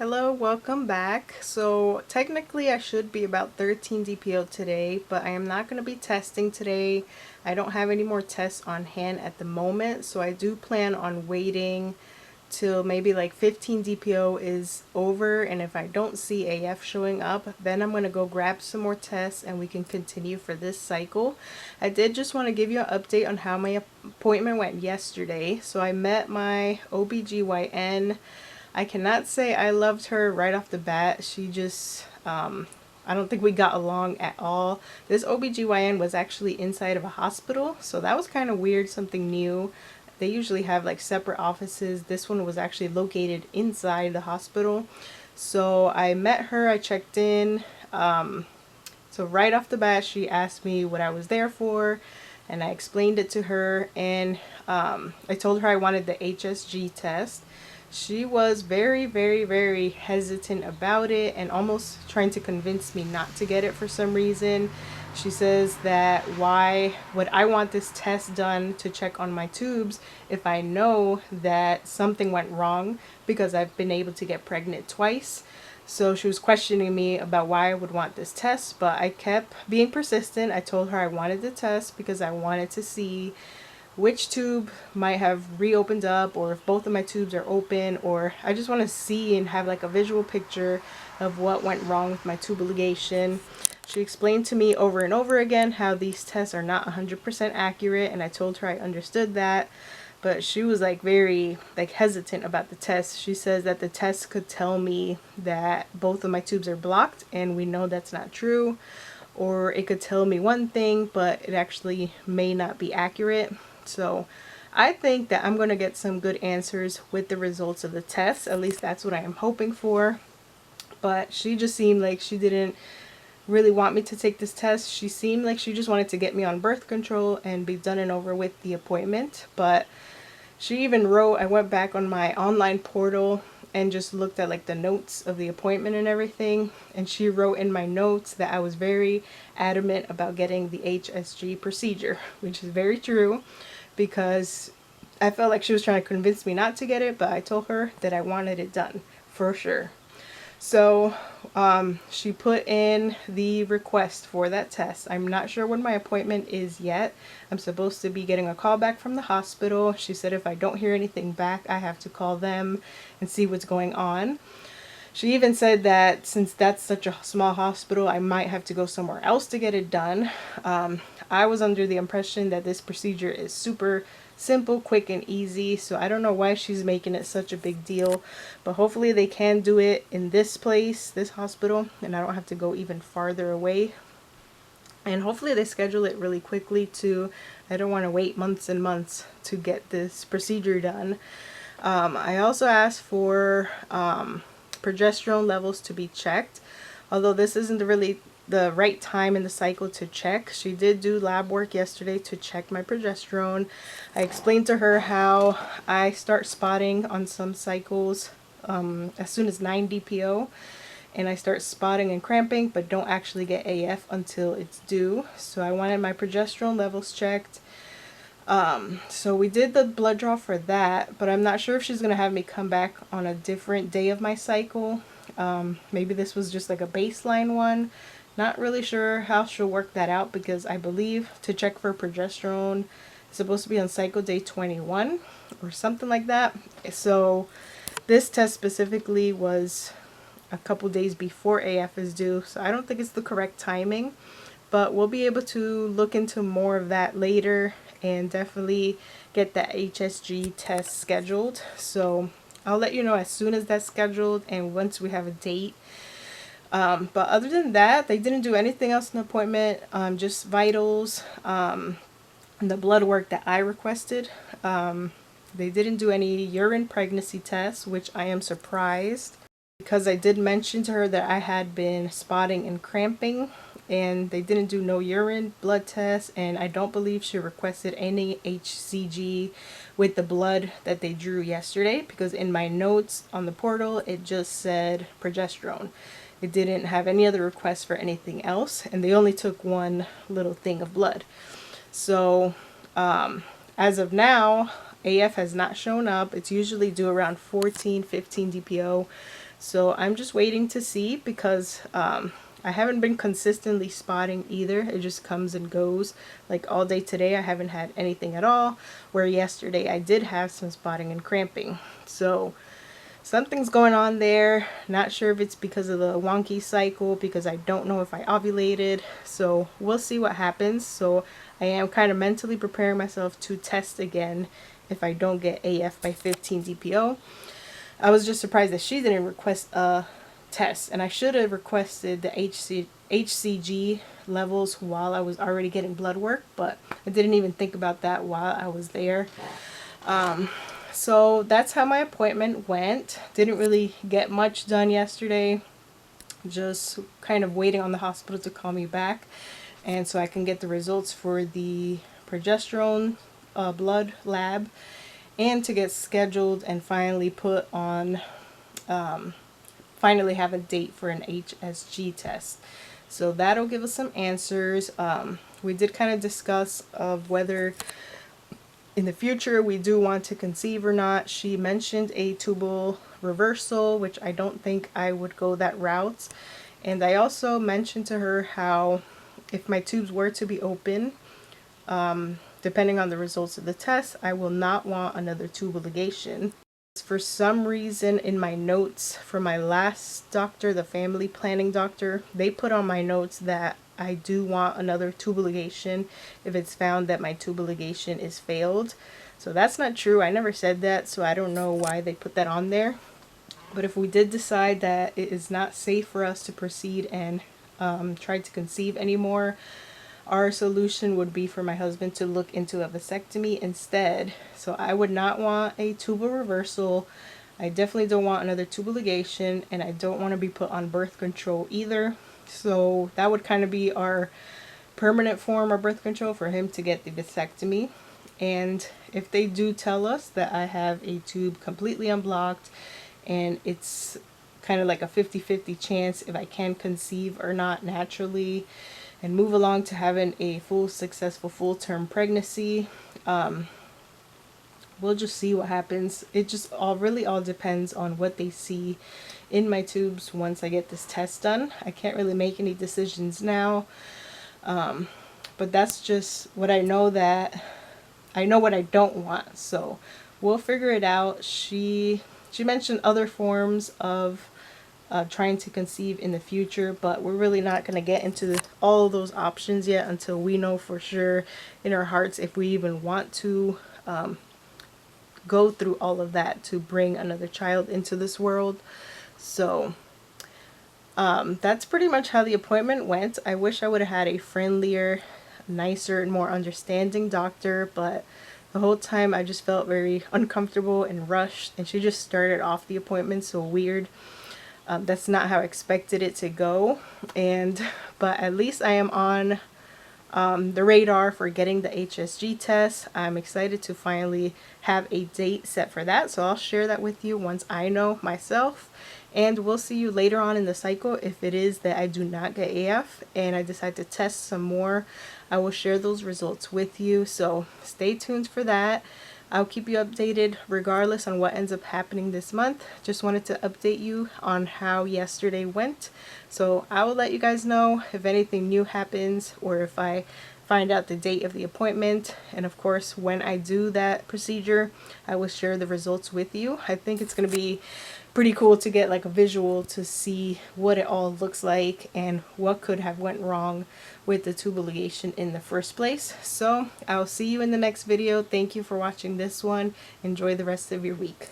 Hello, welcome back. So technically I should be about 13 DPO today, but I am not going to be testing today. I don't have any more tests on hand at the moment, so I do plan on waiting till maybe like 15 DPO is over, and if I don't see AF showing up, then I'm going to go grab some more tests and we can continue for this cycle. I did just want to give you an update on how my appointment went yesterday. So I met my OBGYN. I cannot say I loved her right off the bat. She just, I don't think we got along at all. This OBGYN was actually inside of a hospital, so that was kind of weird, something new. They usually have like separate offices. This one was actually located inside the hospital. So I met her, I checked in. So right off the bat, she asked me what I was there for, and I explained it to her, and I told her I wanted the HSG test. She was very, very, very hesitant about it and almost trying to convince me not to get it for some reason. She says that why would I want this test done to check on my tubes if I know that something went wrong, because I've been able to get pregnant twice. So she was questioning me about why I would want this test, but I kept being persistent. I told her I wanted the test because I wanted to see which tube might have reopened up, or if both of my tubes are open, or I just want to see and have like a visual picture of what went wrong with my tubal ligation. She explained to me over and over again how these tests are not 100% accurate, and I told her I understood that, but she was like very like hesitant about the test. She says that the test could tell me that both of my tubes are blocked, and we know that's not true, or it could tell me one thing but it actually may not be accurate. So I think that I'm going to get some good answers with the results of the test. At least that's what I am hoping for. But she just seemed like she didn't really want me to take this test. She seemed like she just wanted to get me on birth control and be done and over with the appointment. But she even wrote, I went back on my online portal and just looked at like the notes of the appointment and everything, and she wrote in my notes that I was very adamant about getting the HSG procedure, which is very true, because I felt like she was trying to convince me not to get it, but I told her that I wanted it done for sure. So she put in the request for that test. I'm not sure when my appointment is yet. I'm supposed to be getting a call back from the hospital. She said if I don't hear anything back, I have to call them and see what's going on. She even said that since that's such a small hospital, I might have to go somewhere else to get it done. I was under the impression that this procedure is super simple, quick, and easy, so I don't know why she's making it such a big deal, but hopefully they can do it in this place, this hospital, and I don't have to go even farther away. And hopefully they schedule it really quickly too. I don't want to wait months and months to get this procedure done. I also asked for progesterone levels to be checked, although this isn't really the right time in the cycle to check. She did do lab work yesterday to check my progesterone. I explained to her how I start spotting on some cycles as soon as 9 DPO, and I start spotting and cramping but don't actually get AF until it's due. So I wanted my progesterone levels checked. So we did the blood draw for that, but I'm not sure if she's going to have me come back on a different day of my cycle. Maybe this was just like a baseline one. Not really sure how she'll work that out, because I believe to check for progesterone it's supposed to be on cycle day 21 or something like that. So this test specifically was a couple days before AF is due, so I don't think it's the correct timing, but we'll be able to look into more of that later and definitely get that HSG test scheduled. So I'll let you know as soon as that's scheduled and once we have a date. But other than that, they didn't do anything else in the appointment, just vitals, and the blood work that I requested. They didn't do any urine pregnancy tests, which I am surprised, because I did mention to her that I had been spotting and cramping, and they didn't do no urine blood tests, and I don't believe she requested any HCG with the blood that they drew yesterday, because in my notes on the portal it just said progesterone. It didn't have any other requests for anything else, and they only took one little thing of blood. So as of now, AF has not shown up. It's usually due around 14, 15 DPO. So I'm just waiting to see because I haven't been consistently spotting either. It just comes and goes. Like all day today I haven't had anything at all, where yesterday I did have some spotting and cramping. So something's going on there. Not sure if it's because of the wonky cycle, because I don't know if I ovulated. So we'll see what happens. So I am kind of mentally preparing myself to test again if I don't get AF by 15 DPO. I was just surprised that she didn't request a test, and I should have requested the HCG levels while I was already getting blood work, but I didn't even think about that while I was there. So that's how my appointment went. Didn't really get much done yesterday, just kind of waiting on the hospital to call me back, and so I can get the results for the progesterone blood lab, and to get scheduled and finally put on, finally have a date for an HSG test. So that'll give us some answers. We did kind of discuss of whether in the future we do want to conceive or not. She mentioned a tubal reversal, which I don't think I would go that route. And I also mentioned to her how if my tubes were to be open, depending on the results of the test, I will not want another tubal ligation. For some reason in my notes from my last doctor, the family planning doctor, they put on my notes that I do want another tubal ligation if it's found that my tubal ligation is failed. So that's not true. I never said that, so I don't know why they put that on there. But if we did decide that it is not safe for us to proceed and try to conceive anymore, our solution would be for my husband to look into a vasectomy instead. So I would not want a tubal reversal. I definitely don't want another tubal ligation, and I don't want to be put on birth control either. So that would kind of be our permanent form of birth control for him to get the vasectomy. And if they do tell us that I have a tube completely unblocked and it's kind of like a 50-50 chance if I can conceive or not naturally and move along to having a full successful full-term pregnancy, we'll just see what happens. It just really all depends on what they see in my tubes once I get this test done. I can't really make any decisions now, but that's just what I know, that I know what I don't want, so we'll figure it out. She mentioned other forms of trying to conceive in the future, but we're really not going to get into all of those options yet until we know for sure in our hearts if we even want to go through all of that to bring another child into this world. So that's pretty much how the appointment went. I wish I would have had a friendlier, nicer, and more understanding doctor, but the whole time I just felt very uncomfortable and rushed, and she just started off the appointment so weird. That's not how I expected it to go, but at least I am on the radar for getting the HSG test. I'm excited to finally have a date set for that, so I'll share that with you once I know myself. And we'll see you later on in the cycle. If it is that I do not get AF and I decide to test some more, I will share those results with you, so stay tuned for that. I'll keep you updated regardless on what ends up happening this month. Just wanted to update you on how yesterday went. So I will let you guys know if anything new happens or if I find out the date of the appointment. And of course, when I do that procedure, I will share the results with you. I think it's going to be pretty cool to get like a visual to see what it all looks like and what could have went wrong with the tubal ligation in the first place. So I'll see you in the next video. Thank you for watching this one. Enjoy the rest of your week.